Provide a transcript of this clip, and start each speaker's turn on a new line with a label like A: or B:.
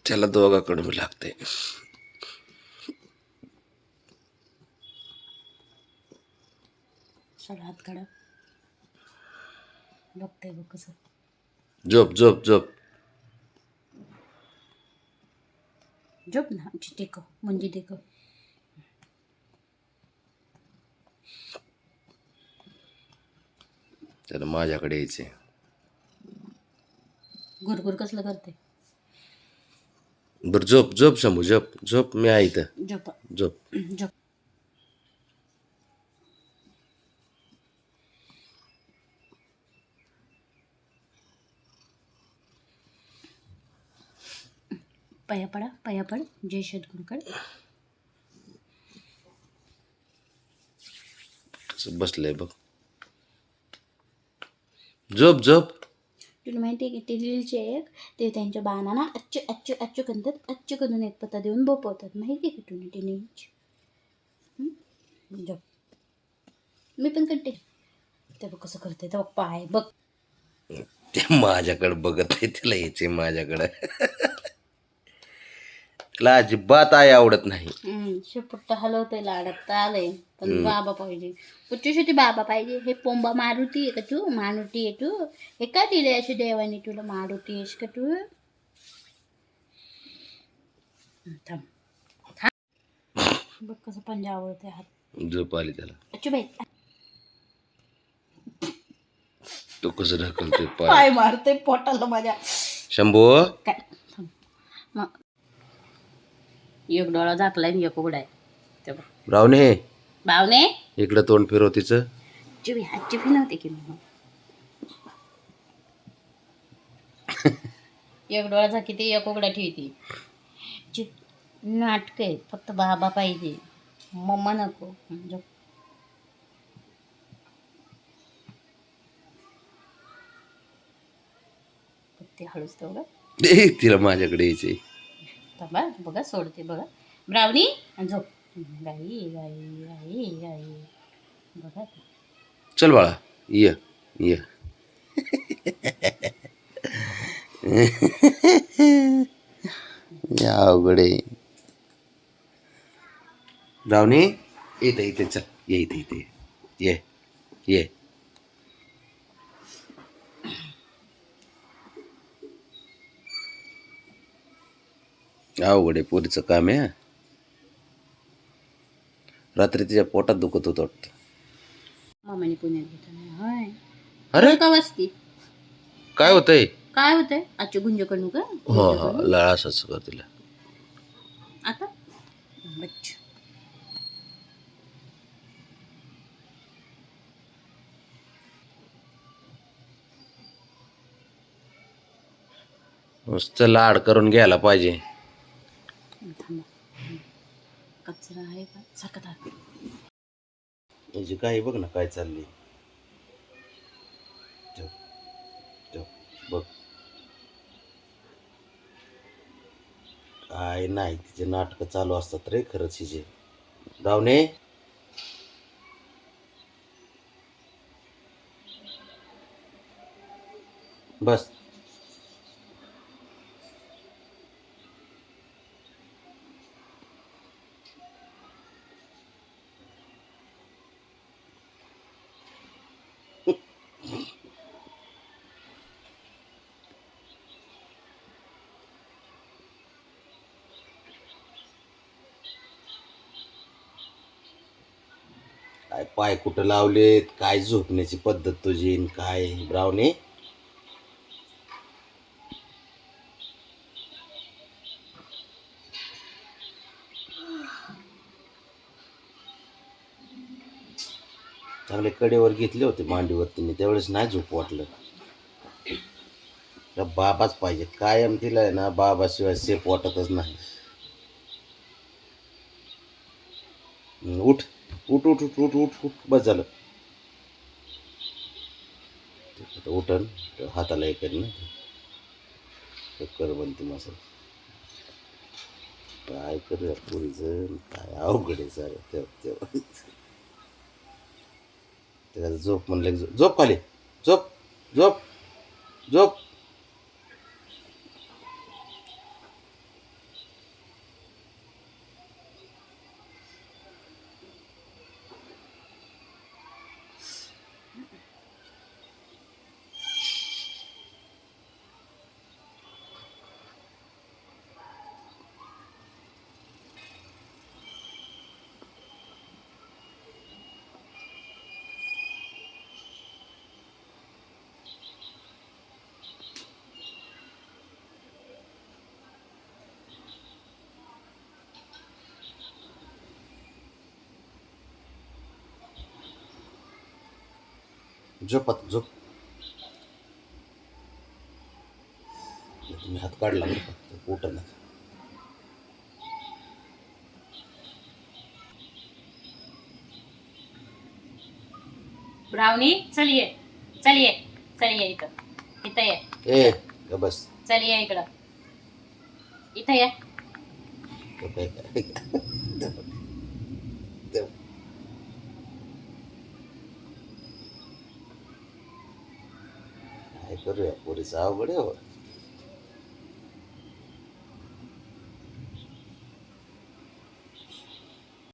A: त्याला दोघाकडून लागते.
B: हात काढा. बघते बघ कसं.
A: झोप झोप झोप.
B: झोप ना टेकव म्हणजे टेकव.
A: त्याला माझ्याकडे यायचे.
B: गुरगुर कसलं करते.
A: बर झोप झोप शंभू झोप झोप. मी आहे इथं.
B: झोप
A: झोप.
B: झोप. पाया पडा पाया पड. जय सद्गुरुकड.
A: बसलंय बघ. झोप झोप.
B: तुला माहिती आहे की ते रीलचे एक ते त्यांच्या बाणांना अच्छू अच्छू अच्छू करतात. अच्छू करून एक पत्ता देऊन बोपवतात. माहिती आहे की तुला ते नीच. झोप. मी पण करते. ते बघ कसं करते. तर पाय बघ.
A: ते माझ्याकडे बघत आहे. त्याला यायचे माझ्याकडं. त्याला अजिबात आई आवडत नाही.
B: शेपुट्ट हलवते लाडत आलंय. पण बाबा पाहिजे. उच्चशुती बाबा पाहिजे. हे पोंबा मारुती आहे का तू. मारुती आहे तू. हे का दिले अशी देवाने तुला. मारुती आहेस का तू. थांब थांब. बघ कसं पंजा आवडते हात.
A: झोप आली त्याला.
B: अच्छू बाई.
A: तो कसं ढकलतोय
B: पाय मारते पोटाला माझ्या.
A: शंभू.
B: काय मग एक डोळा झाकलाय आणि एक उघडाय.
A: रावणे
B: बावने
A: इकडं तोंड फिरव तिचं.
B: चिवी हात चिवी नव्हते की मग. एक डोळा झाकी ते एक उघडा ठेवते. नाटक आहे. फक्त बाबा पाहिजे. मम्मा नको. ते हळूच तेवढं.
A: तिला माझ्याकडे यायचे.
B: थांबा बघा सोडते बघा. ब्रावनी झोप. गाई गाई गाई गाई. बघा
A: चल बाळा ये ये. अवघडे. रावणी इथे इथे चल. ये इथे इथे ये ये. अवघडे पोरीचं काम आहे. रात्री तिच्या पोटात दुखत होत वाटतं.
B: मामाने पुण्यात घेतो. होय.
A: अरे
B: का वाजती.
A: काय होतंय.
B: काय होतंय. आजची गुंज कडू का.
A: हो लाळ असंच कर तिला.
B: आता बच्च.
A: नुसतं लाड करून घ्यायला पाहिजे.
B: कचरा आहे का सारखा.
A: म्हणजे काय बघ ना काय चाललंय. बघ काय नाही तिचे नाटक चालू असतात रे खरंच हिचे. रावणे बस. काय पाय कुठं लावलेत. काय झोपण्याची पद्धत तुझी. काय रावणे. चांगले कडेवर घेतले होते मांडीवर तिने त्यावेळेस नाही झोप वाटलं. बाबाच पाहिजे कायम. तिला आहे ना बाबाशिवाय सेफ वाटतच नाही. उठ उठ उठ उठ उठ उठ उठ. बस झालं. उठन हाताला एक ना कर बनते मसाल. काय करूया पुरीचं काय अवघड आहे सारं. तेव्हा त्याला झोप म्हणलं झोप खाली. झोप झोप झोप. झोप आता झोप. तुम्ही हात काढला बरं का उठ ना.
B: ब्राउनी चल ये, चल ये, चल ये इथं, इथं ये,
A: ए ग बस.
B: चल ये इकडं, इथं ये.
A: काय करूया पोरीचं अवघड आहे हो.